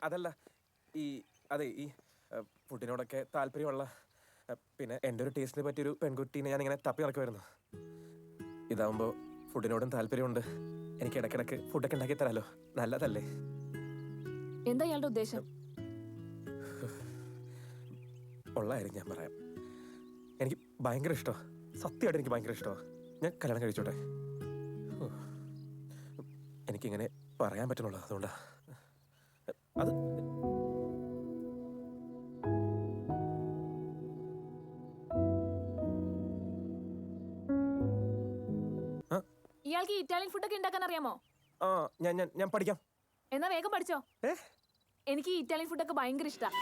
അതല്ല ഈ അതെ ഈ ഫുഡിനോടൊക്കെ താല്പര്യമുള്ള പിന്നെ എൻ്റെ ഒരു ടേസ്റ്റിനെ പറ്റിയൊരു പെൺകുട്ടീനെ ഞാനിങ്ങനെ തപ്പി നടക്കുമായിരുന്നു. ഇതാവുമ്പോൾ ഫുഡിനോടും താല്പര്യമുണ്ട്. എനിക്ക് ഇടയ്ക്കിടയ്ക്ക് ഫുഡൊക്കെ ഉണ്ടാക്കി തരാലോ. നല്ലതല്ലേ? എന്താ ഇയാളുടെ ഉദ്ദേശം? ഉള്ള കാര്യം ഞാൻ പറയാം. എനിക്ക് ഭയങ്കര ഇഷ്ടമാണ്, സത്യമായിട്ട് എനിക്ക് ഭയങ്കര ഇഷ്ടമാണ്. ഞാൻ കല്യാണം കഴിച്ചോട്ടെ? എനിക്കിങ്ങനെ പറയാൻ പറ്റുന്നുള്ളൂ, അതുകൊണ്ടാ. അത് ഇയാൾക്ക് ഇറ്റാലിയൻ ഫുഡൊക്കെ ഉണ്ടാക്കാൻ അറിയാമോ? ആ ഞാൻ പഠിക്കാം. എന്നാ വേഗം പഠിച്ചോ. എനിക്ക് ഇറ്റാലിയൻ ഫുഡൊക്കെ ഭയങ്കര ഇഷ്ടമാണ്.